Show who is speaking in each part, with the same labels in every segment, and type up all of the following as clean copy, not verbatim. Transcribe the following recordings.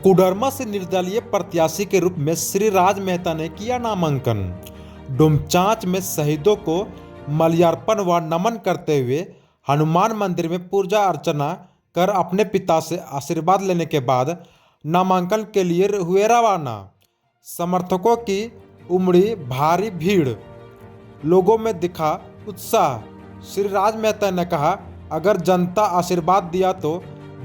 Speaker 1: कोडरमा से निर्दलीय प्रत्याशी के रूप में श्री राज मेहता ने किया नामांकन। डोमचांच में शहीदों को माल्यार्पण व नमन करते हुए हनुमान मंदिर में पूजा अर्चना कर अपने पिता से आशीर्वाद लेने के बाद नामांकन के लिए हुए रवाना। समर्थकों की उमड़ी भारी भीड़, लोगों में दिखा उत्साह। श्री राज मेहता ने कहा, अगर जनता आशीर्वाद दिया तो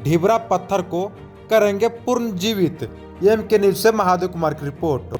Speaker 1: ढिबरा पत्थर को करेंगे पुनर्जीवित। एमके न्यूज से महादेव कुमार की रिपोर्ट।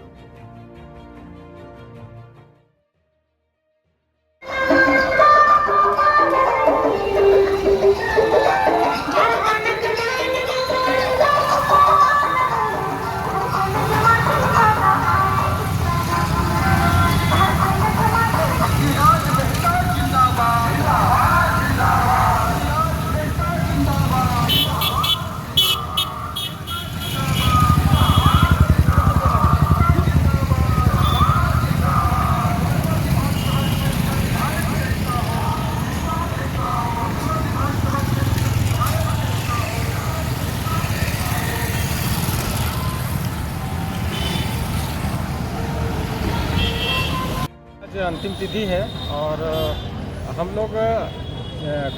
Speaker 2: अंतिम तिथि है और हम लोग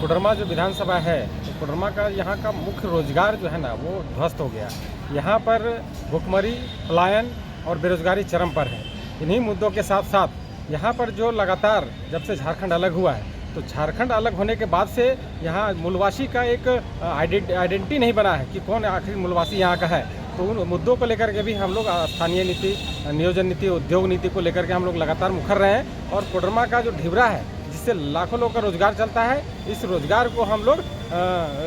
Speaker 2: कोडरमा जो विधानसभा है तो कोडरमा का यहाँ का मुख्य रोजगार जो है ना वो ध्वस्त हो गया। यहाँ पर भुखमरी, पलायन और बेरोजगारी चरम पर है। इन्हीं मुद्दों के साथ साथ यहाँ पर जो लगातार जब से झारखंड अलग हुआ है तो झारखंड अलग होने के बाद से यहाँ मूलवासी का एक आइडेंटिटी नहीं बना है कि कौन आखिर मूलवासी यहाँ का है। तो उन मुद्दों को लेकर के भी हम लोग स्थानीय नीति, नियोजन नीति, उद्योग नीति को लेकर के हम लोग लगातार मुखर रहे हैं। और कोडरमा का जो ढिबरा है जिससे लाखों लोगों का रोजगार चलता है, इस रोजगार को हम लोग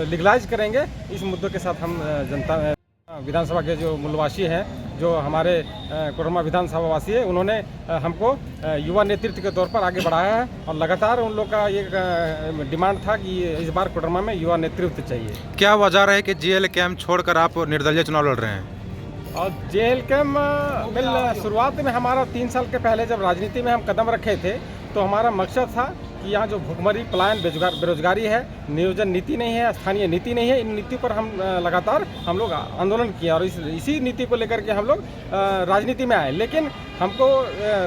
Speaker 2: लीगलाइज करेंगे। इस मुद्दों के साथ हम जनता विधानसभा के जो मूलवासी हैं, जो हमारे कोडरमा विधानसभा वासी है, उन्होंने हमको युवा नेतृत्व के तौर पर आगे बढ़ाया है और लगातार उन लोग का एक डिमांड था कि इस बार कोडरमा में युवा नेतृत्व चाहिए।
Speaker 1: क्या वजह है कि जेएल कैम्प छोड़कर आप निर्दलीय चुनाव लड़ रहे हैं?
Speaker 2: और जेएल कैम्प में शुरुआत में हमारा 3 साल के पहले जब राजनीति में हम कदम रखे थे तो हमारा मकसद था कि यहाँ जो भुखमरी, पलायन, बेरोजगारी है, नियोजन नीति नहीं है, स्थानीय नीति नहीं है, इन नीति पर हम लगातार हम लोग आंदोलन किए और इसी नीति को लेकर के हम लोग राजनीति में आए। लेकिन हमको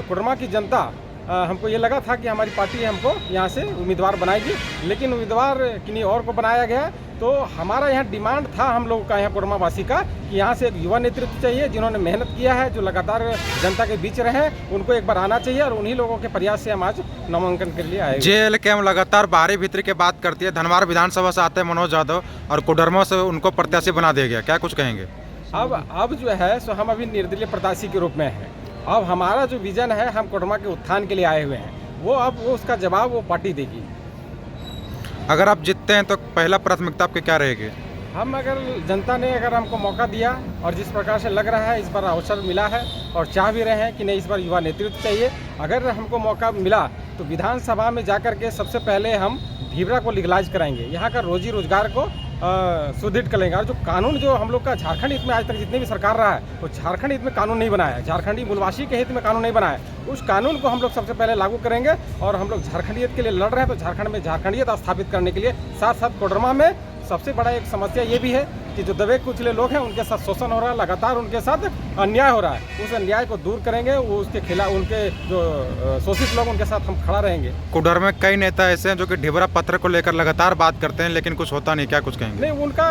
Speaker 2: कोडरमा की जनता, हमको ये लगा था कि हमारी पार्टी हमको यहाँ से उम्मीदवार बनाएगी, लेकिन उम्मीदवार किन्हीं और को बनाया गया। तो हमारा यहाँ डिमांड था हम लोगों का, यहाँ कोडरमा वासी का, कि यहाँ से एक युवा नेतृत्व चाहिए जिन्होंने मेहनत किया है, जो लगातार जनता के बीच रहे हैं, उनको एक बार आना चाहिए और उन्हीं लोगों के प्रयास से हम आज नामांकन के लिए आए।
Speaker 1: जेएल कैम्प लगातार बाहरी भीतर की बात करती है। धनवार विधानसभा से आते हैं मनोज यादव और कोडरमा से उनको प्रत्याशी बना दिया गया, क्या कुछ कहेंगे?
Speaker 2: अब जो है सो हम अभी निर्दलीय प्रत्याशी के रूप में हैं। अब हमारा जो विजन है, हम कोडरमा के उत्थान के लिए आए हुए हैं, वो उसका जवाब वो पार्टी देगी।
Speaker 1: अगर आप जीतते हैं तो पहला प्राथमिकता आपकी क्या रहेगी?
Speaker 2: हम अगर जनता ने अगर हमको मौका दिया और जिस प्रकार से लग रहा है इस बार अवसर मिला है और चाह भी रहे हैं कि नहीं इस बार युवा नेतृत्व चाहिए, अगर हमको मौका मिला तो विधानसभा में जाकर के सबसे पहले हम ढिबरा को लीगलाइज कराएंगे, यहाँ का रोजी रोजगार को सुदृढ़ करेंगे। और जो कानून जो हम लोग का झारखंड हित में आज तक जितने भी सरकार रहा है वो झारखंड हित में कानून नहीं बनाया है, झारखंडी मूलवासी के हित में कानून नहीं बनाया है। उस कानून को हम लोग सबसे पहले लागू करेंगे और हम लोग झारखंडियत के लिए लड़ रहे हैं तो झारखंड में झारखंडियत स्थापित करने के लिए साथ साथ कोडरमा में सबसे बड़ा एक समस्या ये भी है कि जो दबे कुचले लोग हैं उनके साथ शोषण हो रहा है, लगातार उनके साथ अन्याय हो रहा है। उस अन्याय को दूर करेंगे, वो उसके खिलाफ उनके जो शोषित लोग उनके साथ हम खड़ा रहेंगे।
Speaker 1: कोडरमा में कई नेता ऐसे हैं जो कि ढिबरा पत्थर को लेकर लगातार बात करते हैं लेकिन कुछ होता नहीं, क्या कुछ कहेंगे?
Speaker 2: नहीं, उनका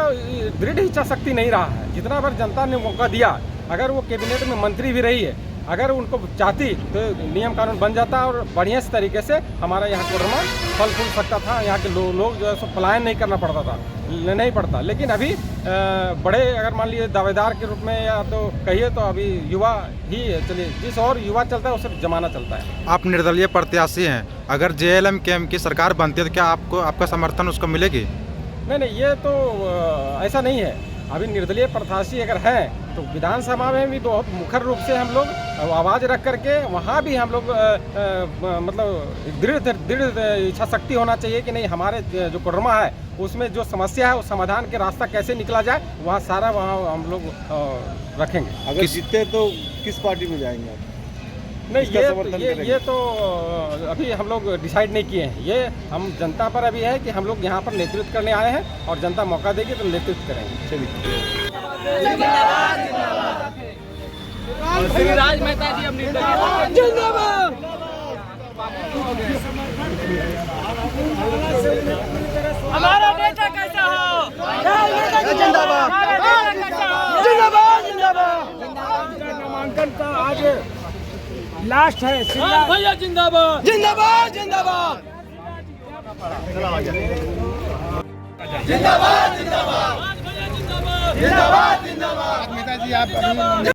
Speaker 2: दृढ़ इच्छा शक्ति नहीं रहा है। जितना बार जनता ने मौका दिया, अगर वो कैबिनेट में मंत्री भी रही है, अगर उनको चाहती तो नियम कानून बन जाता और बढ़िया से तरीके से हमारा यहाँ कोडरमा फल फूल सकता था। यहाँ के लोग जो है सो पलायन नहीं करना पड़ता था, नहीं पड़ता। लेकिन अभी बड़े अगर मान लीजिए दावेदार के रूप में या तो कहिए तो अभी युवा ही चलिए, जिस और युवा चलता है उससे जमाना चलता है।
Speaker 1: आप निर्दलीय प्रत्याशी हैं, अगर जेएलएम कैम्प की सरकार बनती है तो क्या आपका समर्थन उसको मिलेगी?
Speaker 2: नहीं, ये तो ऐसा नहीं है। अभी निर्दलीय प्रत्याशी अगर हैं तो विधानसभा में भी बहुत मुखर रूप से हम लोग आवाज़ रख करके वहाँ भी हम लोग मतलब दृढ़ इच्छा शक्ति होना चाहिए कि नहीं, हमारे जो कोडरमा है उसमें जो समस्या है उस समाधान के रास्ता कैसे निकला जाए, वहाँ सारा वहाँ हम लोग रखेंगे।
Speaker 3: अगर जीतते तो किस पार्टी में जाएंगे आप?
Speaker 2: नहीं, ये तो अभी हम लोग डिसाइड नहीं किए हैं। ये हम जनता पर अभी है कि हम लोग यहाँ पर नेतृत्व करने आए हैं और जनता मौका देगी तो नेतृत्व करेंगे।
Speaker 3: चलिए।
Speaker 4: श्री राज मेहता जी अपनी जिंदाबाद। हमारा नेता कैसा हो? जिंदाबाद जिंदाबाद जिंदाबाद।
Speaker 2: नामांकन का आज लास्ट है।
Speaker 4: भैया जिंदाबाद जिंदाबाद जिंदाबाद जिंदाबाद जिंदाबाद जिंदाबाद जिंदाबाद।